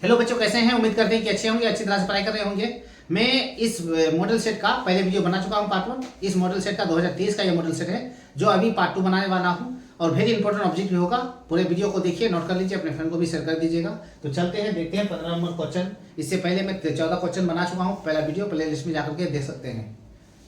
Hello बच्चों, कैसे हैं? उम्मीद करते हैं कि अच्छे होंगे, अच्छी तरह से पढ़ाई कर रहे होंगे। मैं इस मॉडल सेट का पहले वीडियो बना चुका हूं, पार्ट 1। इस मॉडल सेट का 2023 का ये मॉडल सेट है जो अभी पार्ट 2 बनाने वाला हूं और वेरी इंपॉर्टेंट ऑब्जेक्ट भी होगा। पूरे वीडियो को देखिए, नोट कर लीजिए, अपने फ्रेंड को भी शेयर कर दीजिएगा। तो चलते हैं, देखते हैं 15 नंबर क्वेश्चन। इससे पहले मैं 14 क्वेश्चन बना चुका हूँ, पहला वीडियो प्ले लिस्ट में जाकर के देख सकते हैं।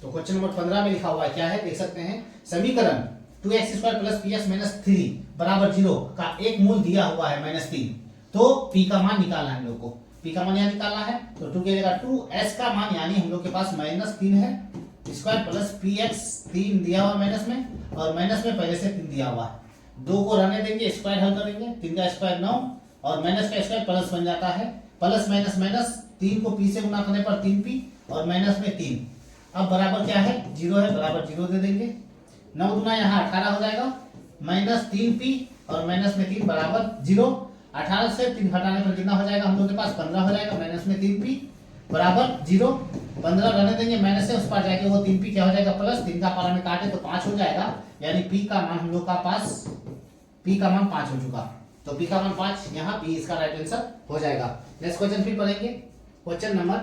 तो क्वेश्चन नंबर 15 में लिखा हुआ है, क्या है देख सकते हैं। समीकरण 2x² + px - 3 = 0 का एक मूल दिया हुआ है -3। तो p का मान निकालना है हम लोग को। p का मान यहाँ निकालना है तो 2 की जगह 2, s का मान यानी हम लोग के पास -3 है, स्क्वायर प्लस px 3 दिया हुआ माइनस में और माइनस में पहले से 3 दिया हुआ है। 2 को रहने देंगे, स्क्वायर हल करेंगे, 3 का स्क्वायर 9 और माइनस का स्क्वायर प्लस बन जाता है। प्लस माइनस माइनस, 3 को p से गुना करने पर 3p और माइनस में 3। अब बराबर क्या है, 0 है, बराबर 0 दे देंगे। 9 दूना यहाँ 18 हो जाएगा, -3p और माइनस में 3 बराबर 0। 18 से 3 घटाने पर कितना हो जाएगा, हम लोग के पास 15 हो जाएगा, माइनस में 3p बराबर 0। 15 रहने देंगे, माइनस से उस पार जाके वो 3p क्या हो जाएगा प्लस, 3 का पारा में काटे तो 5 हो जाएगा, यानी p का मान हम लोग का पास p का मान 5 हो चुका। तो p का मान 5, यहाँ p इसका राइट आंसर हो जाएगा। नेक्स्ट क्वेश्चन फिर पढ़ेंगे। क्वेश्चन नंबर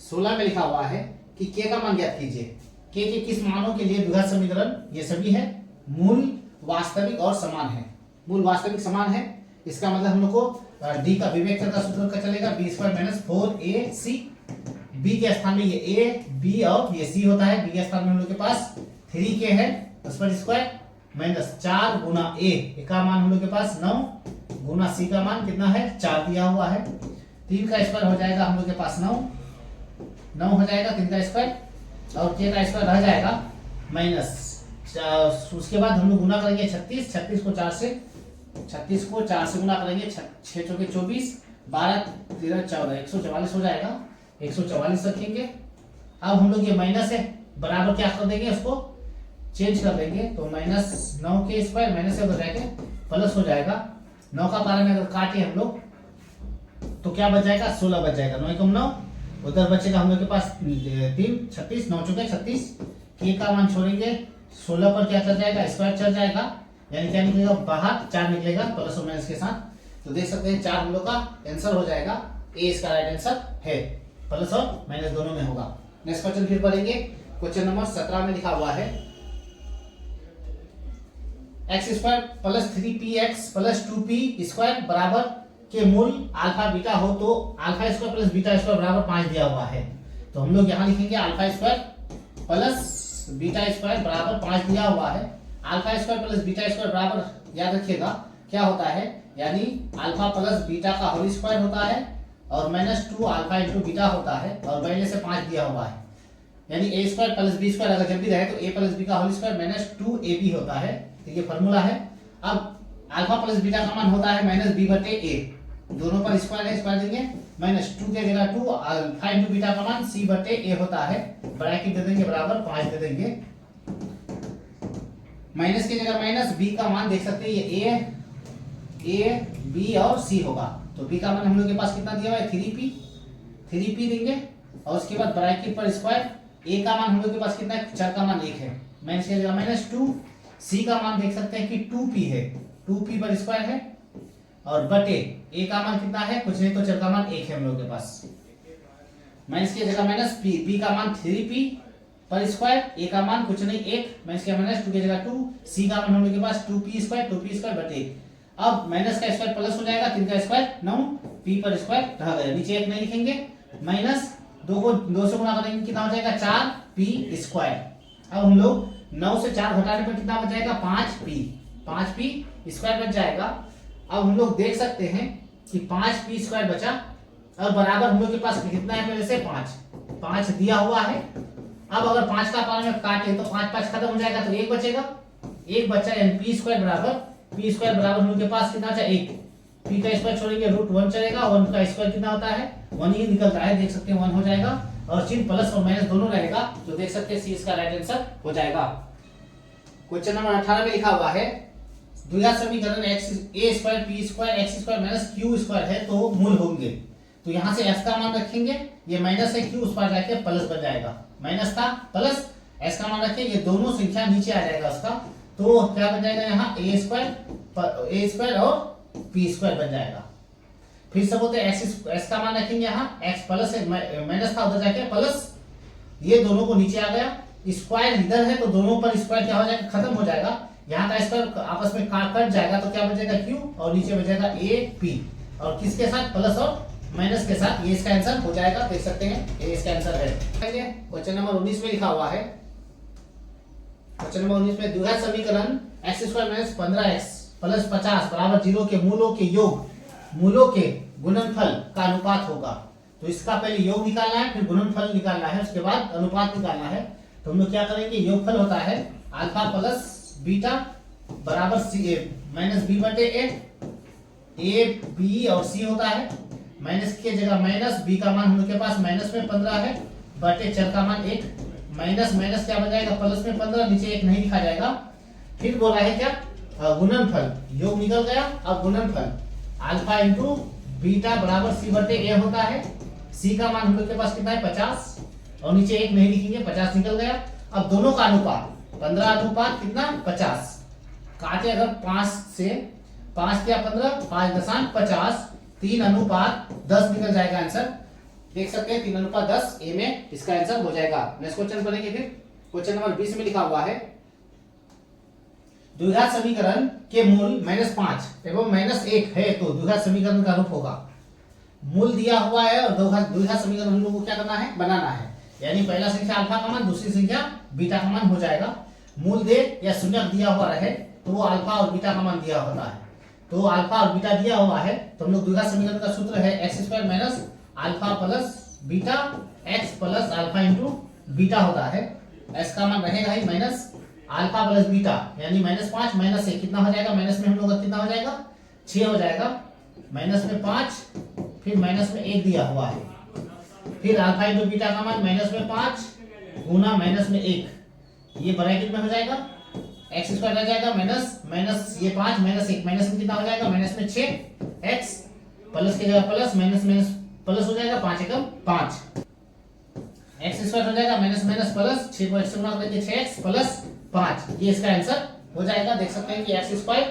16 में लिखा हुआ है कि k का मान ज्ञात कीजिए। k के किस मानों के लिए द्विघात समीकरण ये सभी है मूल, वास्तविक और समान है। मूल, वास्तविक, समान है, इसका मतलब हम लोग को d का विवेक का सूत्र का चलेगा, b² - 4ac। b के स्थान में ये a, b और ये c होता है। b के स्थान में हम लोग के पास 3k है, उस पर स्क्वायर माइनस 4 गुना a का मान हम लोग के पास 9 गुना c का मान कितना है 4 दिया हुआ है। 3 का स्क्वायर हो जाएगा हम लोग के पास 9 हो जाएगा 3 का स्क्वायर और k का स्क्वायर रह जाएगा माइनस। उसके बाद हम लोग गुना करेंगे 36 को 4 से गुना करेंगे, 6 चौके 24, 12 13 14, 144 हो जाएगा, 144 रखेंगे। अब हम लोग ये माइनस है, बराबर क्या कर देंगे, उसको चेंज कर देंगे, तो -9 के स्क्वायर माइनस से हो जाएगा प्लस हो जाएगा। 9 का पारा में अगर काटे हम लोग तो क्या बच जाएगा, 16 बच जाएगा। 9 × 9 उधर बचेगा हम लोग के पास 3, 36, 9 चौके 36। k का मान छोड़ेंगे, 16 पर क्या चल जाएगा, स्क्वायर चल जाएगा, यानी क्या निकलेगा बाहर 4 निकलेगा प्लस और माइनस के साथ। तो देख सकते हैं 4 हम लोग का आंसर हो जाएगा। ए इसका राइट आंसर है, प्लस और माइनस दोनों में होगा। नेक्स्ट क्वेश्चन फिर पढ़ेंगे। क्वेश्चन नंबर 17 में लिखा हुआ है x² + 3px + 2p² बराबर के मूल अल्फा बीटा हो तो α² + β² बराबर 5 दिया हुआ है। तो हम लोग यहाँ लिखेंगे α² + β² बराबर 5 दिया हुआ है। α² + β² बराबर, याद रखिएगा क्या होता है, यानी अल्फा प्लस बीटा का होल स्क्वायर होता है और -2 अल्फा × बीटा होता है और पहले से 5 दिया हुआ है, यानी a² + b² अगर जब भी रहे तो a + b का होल स्क्वायर -2ab होता है। तो ये फॉर्मूला है। अब अल्फा प्लस बीटा का मान होता है -b/a, दोनों पर स्क्वायर है, स्क्वायर देंगे, -2 के जगह 2, अल्फा × बीटा का मान c/a होता है, ब्रैकेट दे देंगे, बराबर 5 दे देंगे। माइनस की जगह माइनस, b का मान देख सकते हैं ये a, b और c होगा। तो b का मान हम लोग के पास कितना दिया हुआ है 3p देंगे और उसके बाद ब्रैकेट पर स्क्वायर। a का मान हम लोग के पास कितना है, चर का मान 1 है, माइनस की जगह -2। c का मान देख सकते हैं कि 2p है, 2p पर स्क्वायर है और बटे a का मान कितना है, कुछ नहीं तो चर का मान 1 है हम लोग के पास, माइनस की जगह -p, b का मान 3p पर स्क्वायर, a का मान कुछ नहीं 1, माइनस के -2 की जगह 2, c का मान हम लोग के पास 2p² बटे, अब माइनस का स्क्वायर प्लस हो जाएगा, 3 का स्क्वायर 9, p पर स्क्वायर रह गया, नीचे 1 नहीं लिखेंगे, माइनस 2 को 2 से गुणा करेंगे कितना हो जाएगा 4p²। अब हम लोग 9 से 4 घटाने पर कितना बच जाएगा 5p² बच जाएगा। अब हम लोग देख सकते हैं कि 5p² बचा और बराबर हम लोग के पास कितना है, पहले से 5 दिया हुआ है। अब अगर 5 का पारा में काटे तो 5 खत्म हो जाएगा, तो 1 बचेगा, 1 बचा, यानी p² बराबर हम लोग के पास कितना बचा 1, p का स्क्वायर छोड़ेंगे √1 चलेगा, 1 का स्क्वायर कितना होता है 1 ही निकलता है, देख सकते हैं 1 हो जाएगा और चिन्ह प्लस और माइनस दोनों रहेगा, तो देख सकते हैं सी इसका राइट आंसर हो जाएगा। क्वेश्चन नंबर 18 में लिखा हुआ है द्विघात समीकरण a² p² - q² है तो मूल होंगे। तो यहाँ से s का मान रखेंगे, ये माइनस है, q उस पर जाके प्लस बन जाएगा, माइनस था प्लस, s का मान रखेंगे, ये दोनों संख्या नीचे आ जाएगा उसका, तो क्या बन जाएगा यहाँ a² और p² बन जाएगा। फिर से बोलते हैं एक्स का मान रखेंगे यहाँ, एक्स प्लस माइनस था उधर जाके प्लस, ये दोनों को नीचे आ गया, स्क्वायर इधर है तो दोनों पर स्क्वायर क्या हो जाएगा, खत्म हो जाएगा, यहाँ का स्क्वायर आपस में कट जाएगा तो क्या बचेगा क्यू और नीचे बचेगा ए पी, और किसके साथ, प्लस और माइनस के साथ, ये इसका आंसर हो जाएगा, देख सकते हैं ये इसका आंसर है। क्वेश्चन नंबर 19 में लिखा हुआ है, क्वेश्चन नंबर 19 में द्विघात समीकरण x square minus 15x plus 50 बराबर 0 के मूलों के योग, मूलों के गुणनफल का अनुपात होगा। तो इसका पहले योग निकालना है, फिर गुणनफल निकालना है, उसके बाद अनुपात निकालना है। तो हम लोग क्या करेंगे, योगफल होता है अल्फा प्लस बीटा बराबर सी माइनस बी बटे ए बी और सी होता है, माइनस की जगह माइनस, बी का मान हम लोग के पास माइनस में 15 है, बटे चर का मान 1, माइनस माइनस क्या बन जाएगा, प्लस में 15, नीचे 1 नहीं लिखा जाएगा। फिर बोला है क्या, गुणनफल, योग निकल गया, अब गुणनफल अल्फा इंटू बीटा बराबर सी बटे ए होता है, सी का मान हम लोग के पास कितना है 50, और नीचे 1 नहीं लिखेंगे, 50 निकल गया। अब दोनों का अनुपात 15 अनुपात कितना 50, काटे अगर 5 से 5 क्या 15, 5 दशांश 50, 3 अनुपात 10 निकल जाएगा आंसर, देख सकते हैं 3 अनुपात 10 ए में इसका आंसर हो जाएगा। नेक्स्ट क्वेश्चन पढ़ेंगे फिर, क्वेश्चन नंबर 20 में लिखा हुआ है द्विघात समीकरण के मूल -5 एवं -1 है तो द्विघात समीकरण का रूप होगा। मूल दिया हुआ है और द्विघात समीकरण हम लोग को क्या करना है, बनाना है, यानी पहला संख्या अल्फा का मान, दूसरी संख्या बीटा का मान हो जाएगा। मूल दे या शून्य दिया हुआ रहे तो वो अल्फा और बीटा का मान दिया होता है, तो अल्फा और बीटा दिया हुआ है तो हम लोग द्विघात समीकरण का सूत्र है x square minus alpha plus beta x plus alpha into beta होता है। एक्स का मान रहेगा ही माइनस अल्फा प्लस बीटा, यानी -5 माइनस 1 कितना हो जाएगा, माइनस में हम लोग का कितना हो जाएगा 6 हो जाएगा, माइनस में 5 फिर माइनस में 1 दिया हुआ है, फिर अल्फा इंटू बीटा का मान माइनस में 5 गुना माइनस में 1, ये ब्रैकेट में हो जाएगा, एक्स स्क्वायर रह जाएगा माइनस माइनस ये 5 माइनस 1, माइनस में कितना हो जाएगा, माइनस में 6 एक्स प्लस की जगह प्लस, माइनस माइनस प्लस हो जाएगा, 5 एकम 5, एक्स स्क्वायर हो जाएगा माइनस माइनस प्लस, 6 को एक्स से गुणा करके 6x प्लस 5, ये इसका आंसर हो जाएगा। देख सकते हैं कि एक्स स्क्वायर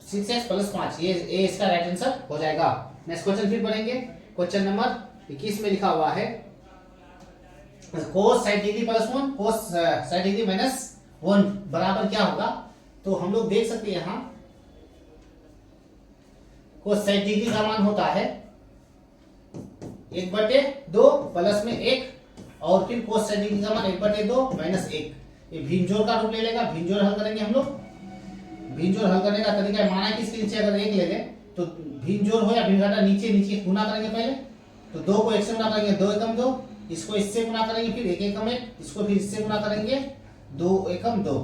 6x प्लस 5, ये इसका राइट आंसर हो जाएगा। नेक्स्ट क्वेश्चन फिर पढ़ेंगे, क्वेश्चन नंबर 21 में लिखा हुआ है cos 60 degree plus 1 cos 60 degree minus 1 बराबर क्या होगा। तो हम लोग देख सकते हैं यहाँ cos 60 डिग्री का मान होता है 1/2 प्लस में 1 और फिर cos 60 डिग्री का मान 1/2 माइनस 1, ये भिन्न का रूप ले लेगा। भिन्न हल करेंगे हम लोग, भिन्न हल करने का तरीका है, माना कि इसके नीचे अगर 1 ले ले तो भिन्न हो या भिन्न घटा नीचे नीचे गुना करेंगे पहले, तो 2 को 1 से गुना करेंगे 2 एकम 2, इसको इससे गुना करेंगे फिर 1 एकम 1, इसको फिर इससे गुना करेंगे 2 एकम 2,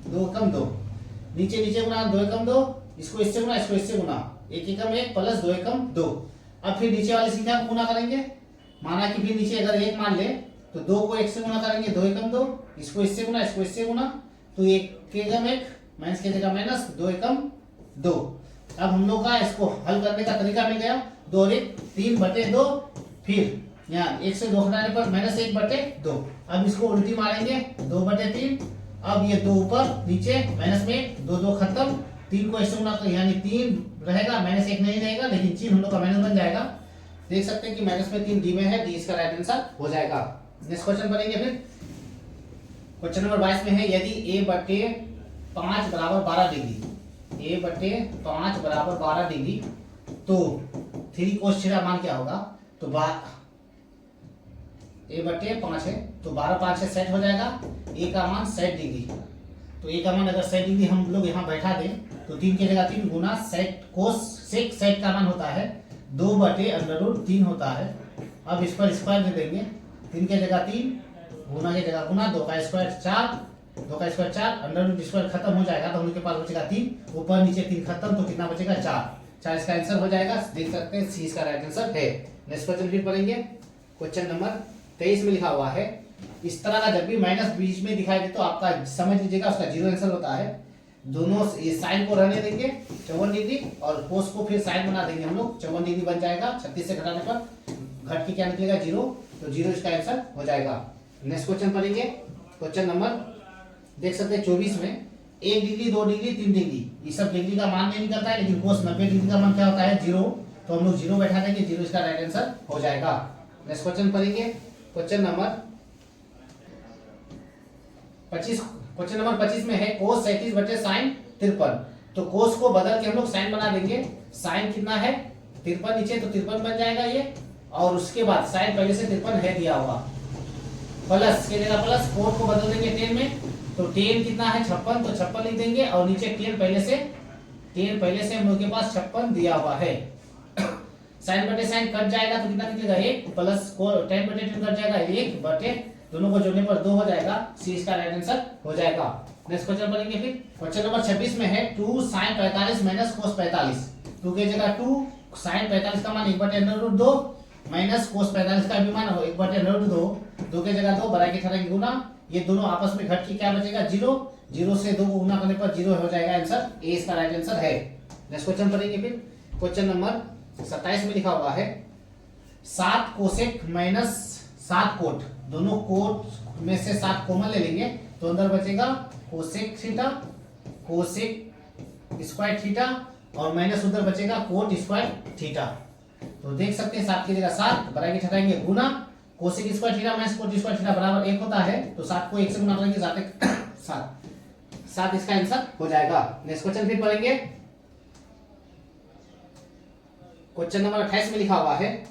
2 एकम 2, नीचे नीचे गुना 2 एकम 2, इसको इससे गुना 1 एकम 1 प्लस 2 एकम 2। अब फिर नीचे वाली संख्या को गुना करेंगे, माना कि फिर नीचे अगर 1 मान ले तो 2 को 1 से गुना करेंगे 2 एकम 2, इसको इससे गुना इसको इससे गुना, तो 1 एकम 1 माइनस की जगह माइनस 2 एकम 2। अब हम लोग का इसको हल करने का तरीका मिल गया, 2 और 1 3/2, फिर यहाँ 1 से 2 हटाने पर माइनस 1/2। अब इसको उल्टी मारेंगे 2/3, अब ये 2 ऊपर नीचे माइनस में 2 2 खत्म, 3 को ऐसे गुना यानी 3 रहेगा, माइनस 1 नहीं रहेगा, लेकिन चिन्ह हम लोग का माइनस बन जाएगा। देख सकते हैं कि माइनस में 3 डी में है, डी इसका राइट आंसर हो जाएगा। नेक्स्ट क्वेश्चन पढ़ेंगे फिर, क्वेश्चन नंबर 22 में है यदि a/5 बराबर 12 डिग्री, a/5 बराबर 12 डिग्री तो 3 cos थीटा मान क्या होगा। तो a/5 है तो 12 5 से 60 हो जाएगा, a का मान 60 डिग्री, तो a का मान अगर 60 डिग्री हम लोग यहाँ बैठा दें तो 3 की जगह 3 गुना 60 cos 60 का मान होता है 2/√3 होता है। अब इस पर स्क्वायर दे देंगे, 3 की जगह 3 गुना की जगह गुना, 2 का स्क्वायर 4, 2 का स्क्वायर 4, अंडर स्क्वायर खत्म हो जाएगा तो हम लोग के पास बचेगा 3, ऊपर नीचे 3 खत्म, तो कितना बचेगा 4 इसका आंसर हो जाएगा। देख सकते हैं सी इसका राइट आंसर है। नेक्स्ट क्वेश्चन फिर पढ़ेंगे, क्वेश्चन नंबर 23 में लिखा हुआ है इस तरह का जब भी माइनस बीच में दिखाई दे तो आपका समझ लीजिएगा उसका जीरो आंसर होता है। दोनों ये साइन को रहने देंगे 54 डिग्री और कोस को फिर साइन बना देंगे हम लोग, 54 डिग्री बन जाएगा, 36 से घटाने पर घट के क्या निकलेगा 0, तो 0 इसका आंसर हो जाएगा। नेक्स्ट क्वेश्चन पढ़ेंगे, क्वेश्चन नंबर देख सकते हैं 24 में 1 डिग्री 2 डिग्री 3 डिग्री, ये सब डिग्री का मान नहीं निकलता है, लेकिन कोस 90 डिग्री का मान क्या होता है 0, तो हम लोग 0 बैठा देंगे, 0 इसका राइट आंसर हो जाएगा। नेक्स्ट क्वेश्चन पढ़ेंगे, क्वेश्चन नंबर 25 में है कोस 37 बटे साइन 53। तो कोस को बदल के हम लोग साइन बना देंगे। साइन कितना है 53 नीचे, तो 53 बन जाएगा ये, और उसके बाद साइन पहले से 53 है दिया हुआ, प्लस के जगह प्लस, कोस को बदल देंगे 10 में, तो 10 कितना है 56, तो 56 लिख देंगे, और नीचे 10 पहले से हम लोग के पास 56 दिया हुआ है। साइन बटे साइन कट जाएगा तो कितना निकलेगा 1, प्लस को 10 बटे 10 कट जाएगा 1 बटे, दोनों को जोड़ने पर 2 हो जाएगा, सी इसका राइट आंसर हो जाएगा। नेक्स्ट क्वेश्चन पढ़ेंगे फिर, क्वेश्चन नंबर 26 में है 2 sin 45 माइनस कोस 45। 2 की जगह 2 sin 45 का मान 1 बटे √2 माइनस कोस 45 का भी मान 1 बटे √2, 2 की जगह 2 बराबर की तरह गुना, ये दोनों आपस में घट के क्या बचेगा 0, 0 से 2 को गुना करने पर 0 हो जाएगा आंसर, ए इसका राइट आंसर है। नेक्स्ट क्वेश्चन पढ़ेंगे फिर, क्वेश्चन नंबर 27 में लिखा हुआ है 7 कोसेक माइनस 7 कोट, दोनों कोट में से 7 कॉमन ले लेंगे, तो अंदर बचेगा cosec theta, cosec square theta, और माइनस उधर बचेगा कोट स्क्वायर थीटा। तो देख सकते हैं 7 की जगह 7 बराबर की ठहराएंगे गुना, cosec square theta minus cot square theta बराबर 1 होता है, तो 7 को 1 से गुना करेंगे 7 इसका आंसर हो जाएगा। नेक्स्ट क्वेश्चन फिर पढ़ेंगे, क्वेश्चन नंबर 28 में लिखा हुआ है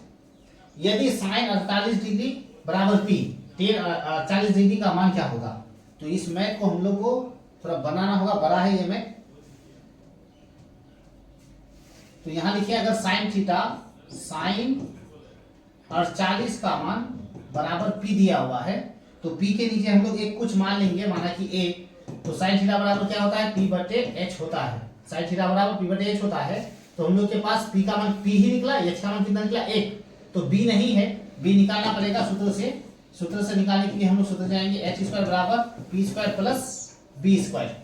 यदि साइन 48 डिग्री बराबर पी, 40 डिग्री का मान क्या होगा। तो इस मैथ को हम लोग को थोड़ा बनाना होगा, बड़ा है ये मैथ। तो यहां लिखिए अगर साइन थीटा साइन 48 का मान बराबर पी दिया हुआ है, तो पी के नीचे हम लोग एक कुछ मान लेंगे, माना कि ए, तो साइन थीटा बराबर क्या होता है पी बटे एच होता है, साइन थीटा बराबर पी बटे एच होता है। तो हम लोग के पास p का मान p ही निकला, h का मान कितना निकला 1, तो b नहीं है, b निकालना पड़ेगा सूत्र से निकालने के लिए हम लोग सूत्र जाएंगे h स्क्वायर बराबर p square plus b square.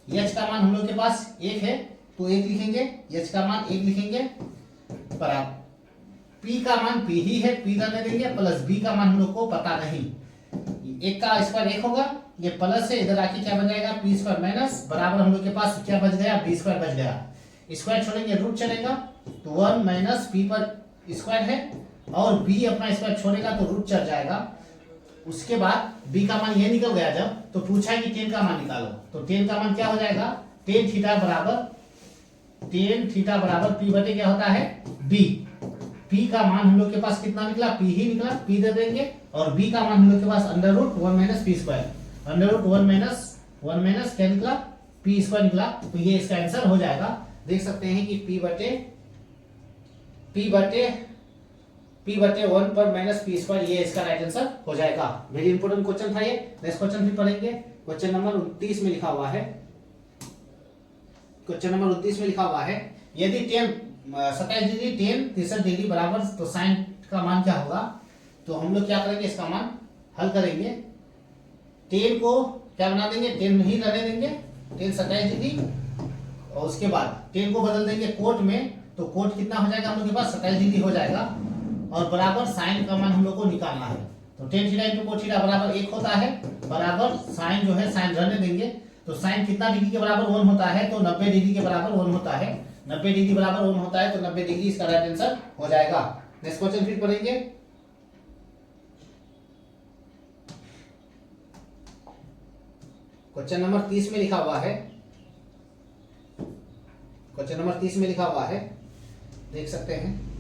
h का मान हम लोग के पास 1 है, तो 1 लिखेंगे, h का मान 1 लिखेंगे, बराबर p का मान p ही है, p रहने देंगे, प्लस b का मान हम लोग को पता नहीं, 1 का स्क्वायर 1 होगा, ये प्लस है, इधर आके क्या बन जाएगा p स्क्वायर माइनस, बराबर हम लोग के पास क्या बच गया b स्क्वायर बच गया, स्क्वायर छोड़ेंगे रूट चलेगा, तो 1 माइनस पी पर स्क्वायर है, और b अपना स्क्वायर छोड़ेगा तो रूट चल जाएगा। उसके बाद b का मान ये निकल गया जब, तो पूछा है कि 10 का मान निकालो, तो 10 का मान क्या हो जाएगा tan थीटा बराबर p बटे क्या होता है b। p का मान हम लोग के पास कितना निकला p ही निकला, p दे देंगे, और b का मान हम लोग के पास √1 माइनस पी स्क्वायर, √1 माइनस क्या निकला p स्क्वायर निकला, तो ये इसका आंसर हो जाएगा। देख सकते हैं कि p बटे 1 पर माइनस पी स्क्वायर, ये इसका राइट आंसर हो जाएगा। वेरी इंपॉर्टेंट क्वेश्चन था ये। नेक्स्ट क्वेश्चन भी पढ़ेंगे, क्वेश्चन नंबर 29 में लिखा हुआ है, क्वेश्चन नंबर 29 में लिखा हुआ है यदि 27 डिग्री 63 डिग्री बराबर, तो साइन का मान क्या होगा। तो हम लोग क्या करेंगे, इसका मान हल करेंगे, 10 को क्या बना देंगे 10 ही रहने देंगे, 27 डिग्री, और उसके बाद 10 को बदल देंगे कोट में, तो कोट कितना हो जाएगा हम लोग के पास 27 डिग्री हो जाएगा, और बराबर साइन का मान हम लोग को निकालना है, तो tan theta into cot theta बराबर 1 होता है, बराबर साइन जो है साइन रहने देंगे, तो साइन कितना डिग्री के बराबर 1 होता है, तो 90 डिग्री के बराबर 1 होता है, 90 डिग्री बराबर 1 होता है, तो 90 डिग्री इसका राइट आंसर हो जाएगा। नेक्स्ट क्वेश्चन फिर पढ़ेंगे, क्वेश्चन नंबर 30 में लिखा हुआ है, क्वेश्चन नंबर 30 में लिखा हुआ है, देख सकते हैं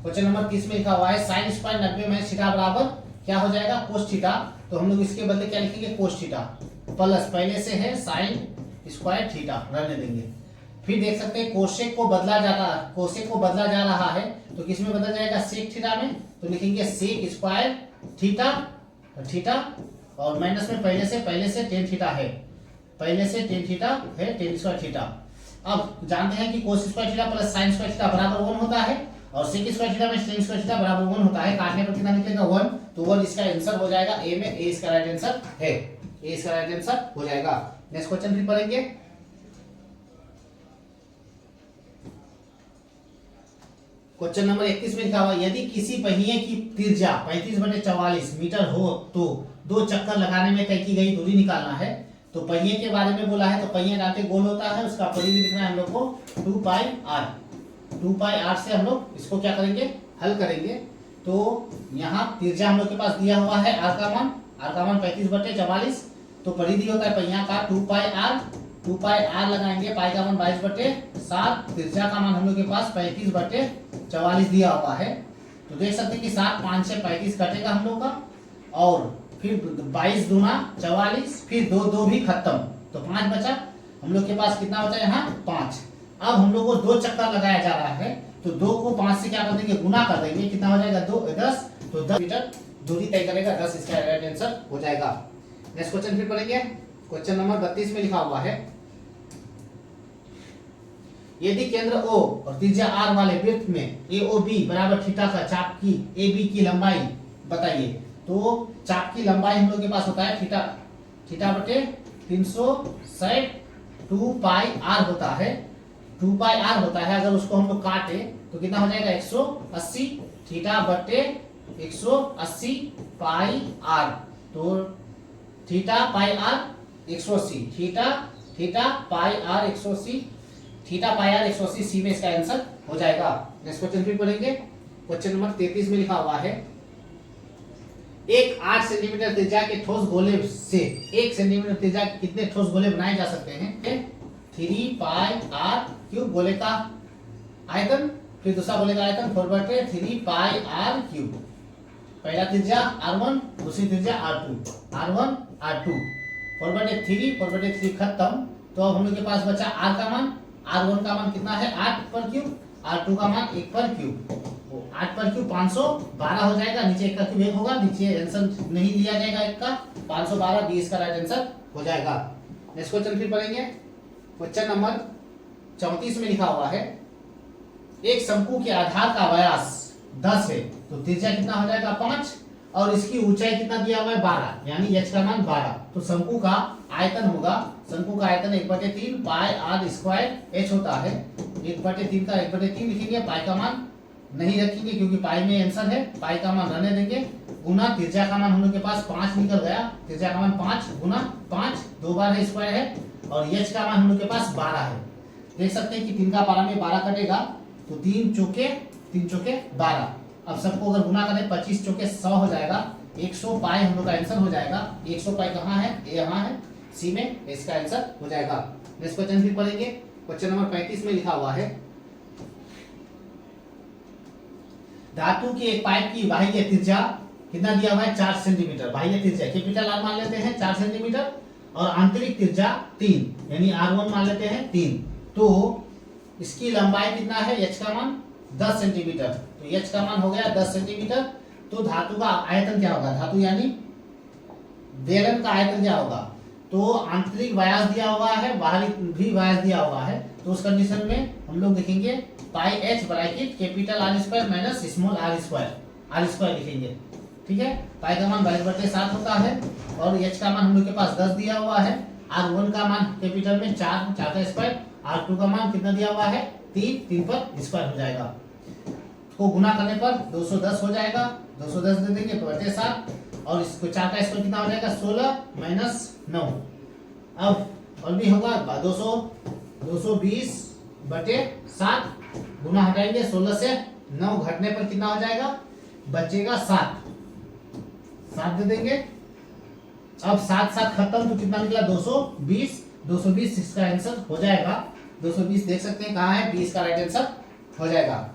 क्वेश्चन नंबर 30 में लिखा हुआ है साइन स्क्वायर 90 में थीटा बराबर क्या हो जाएगा कोस थीटा, तो हम लोग इसके बदले क्या लिखेंगे कोस थीटा, प्लस पहले से है साइन स्क्वायर थीटा रहने देंगे। फिर देख सकते हैं कोसेक को बदला जा रहा है, तो किस में बदल जाएगा सेक थीटा में, तो लिखेंगे सेक स्क्वायर थीटा, और माइनस में पहले से tan थीटा है, tan स्क्वायर थीटा। अब जानते हैं कि cos square theta plus sine square theta बराबर 1 होता है, और सेक स्क्वायर थीटा में tan स्क्वायर थीटा बराबर 1 होता है, काटने पर कितना निकलेगा 1, तो 1 इसका आंसर हो जाएगा ए में, ए इसका राइट आंसर है, ए इसका राइट आंसर हो जाएगा। नेक्स्ट क्वेश्चन फिर पढ़ेंगे, क्वेश्चन नंबर 31 में लिखा हुआ यदि किसी पहिए की त्रिज्या 35/44 मीटर हो तो 2 चक्कर लगाने में तय की गई दूरी निकालना है। तो पहिए के बारे में बोला है, तो पहिए डालते गोल होता है, उसका परिधि लिखना है हम लोग को 2 पाई आर। 2 पाई आर से हम लोग इसको क्या करेंगे, हल करेंगे। तो यहाँ त्रिज्या हम लोग के पास दिया हुआ है, आर का मान 35/44। तो परिधि होता है पहिया का 2 पाई आर। 2 पाई आर लगाएंगे, पाई का मान 22/7, त्रिज्या का मान हम लोग के पास 35/44 दिया हुआ है। तो देख सकते हैं कि 7 5 से 35 कटेगा हम लोग का, और फिर 22 दूना 44, फिर 2 2 भी खत्म, तो 5 बचा। हम लोग के पास कितना बचा यहाँ 5। अब हम लोग को 2 चक्कर लगाया जा रहा है, तो 2 को 5 से क्या कर देंगे, गुना कर देंगे। कितना हो जाएगा 2 10, तो 10 मीटर दूरी तय करेगा, 10 इसका राइट आंसर हो जाएगा। नेक्स्ट क्वेश्चन फिर पढ़ेंगे। क्वेश्चन नंबर 32 में लिखा हुआ है, यदि केंद्र O और त्रिज्या R वाले वृत्त में AOB बराबर थीटा का चाप की AB की लंबाई बताइए। तो चाप की लंबाई हम लोग के पास होता है थीटा बटे 360 2 पाई R होता है। 2 पाई R होता है, अगर उसको हम लोग काटे तो कितना हो जाएगा 180 थीटा बटे 180 पाई R। तो theta pi R 180, theta pi R 180, theta pi R 180, सी में इसका आंसर हो जाएगा। नेक्स्ट क्वेश्चन फिर पढ़ेंगे। क्वेश्चन नंबर 33 में लिखा हुआ है, एक 8 सेंटीमीटर त्रिज्या के ठोस गोले से 1 सेंटीमीटर त्रिज्या के कितने ठोस गोले बनाए जा सकते हैं। 3 पाई R क्यूब गोले का आयतन, फिर दूसरा गोले का आयतन 4/3 पाई R क्यूब। पहला त्रिज्या R1, दूसरी त्रिज्या R2, R1 R2, 4/3 खत्म। तो अब हम लोग के पास बचा R का मान, R1 का मान कितना है 8 पर क्यूब, R2 का मान 1 पर क्यूब। 8 पर क्यूब 512 हो जाएगा, नीचे 1 का क्यूब 1 होगा, नीचे आंसर नहीं लिया जाएगा 1 का, 512 20 का राइट आंसर हो जाएगा। नेक्स्ट क्वेश्चन फिर पढ़ेंगे। क्वेश्चन नंबर 34 में लिखा हुआ है, एक शंकु के आधार का व्यास 10 है, तो त्रिज्या कितना हो जाएगा 5, और इसकी ऊंचाई कितना दिया हुआ है 12, यानी h का मान 12। तो शंकु का आयतन होगा, शंकु का आयतन 1/3 पाई R स्क्वायर h होता है। 1/3 का 1/3 लिखेंगे, पाई का मान नहीं रखेंगे क्योंकि पाई में आंसर है, पाई का मान रहने देंगे, गुना त्रिज्या का मान हम लोग के पास 5 निकल गया, त्रिज्या का मान 5 गुना 5 2 बार है स्क्वायर है, और h का मान हम लोग के पास 12 है। देख सकते हैं कि 3 का पारा में 12 कटेगा, तो 3 चौके 12। अब सबको अगर गुना करें 25 चौके 100 हो जाएगा, 100 पाई हम लोग का आंसर हो जाएगा। 100 पाई कहाँ है, यहाँ है, सी में इसका आंसर हो जाएगा। नेक्स्ट क्वेश्चन फिर पढ़ेंगे। क्वेश्चन नंबर 35 में लिखा हुआ है, धातु की एक पाइप की बाह्य त्रिज्या कितना दिया हुआ है 4 सेंटीमीटर। बाह्य त्रिज्या कैपिटल R मान लेते हैं 4 सेंटीमीटर, और आंतरिक त्रिज्या 3, यानी R1 मान लेते हैं 3। तो इसकी लंबाई कितना है, h का मान 10 सेंटीमीटर, तो h का मान हो गया 10 सेंटीमीटर। तो धातु का आयतन क्या होगा, धातु यानी बेलन का आयतन क्या होगा, तो आंतरिक व्यास दिया हुआ है, बाहरी भी व्यास दिया हुआ है, तो उस कंडीशन में हम लोग लिखेंगे पाई h bracket capital R square minus small r square लिखेंगे। ठीक है, पाई का मान 22/7 होता है, और h का मान हम लोग के पास 10 दिया हुआ है, R1 का मान कैपिटल में 4 का स्क्वायर, R2 का मान कितना दिया हुआ है 3 पर स्क्वायर हो जाएगा। को गुना करने पर 210 हो जाएगा, 210 दे देंगे तो 7, और इसको 4 का स्क्वायर कितना हो जाएगा 16 माइनस 9। अब और भी होगा 220/7, गुना हटाएंगे 16 से 9 घटने पर कितना हो जाएगा, बचेगा 7 दे देंगे। अब 7 खत्म, तो कितना निकला 220 इसका आंसर हो जाएगा। 220 देख सकते हैं कहाँ है, 20 का राइट आंसर हो जाएगा।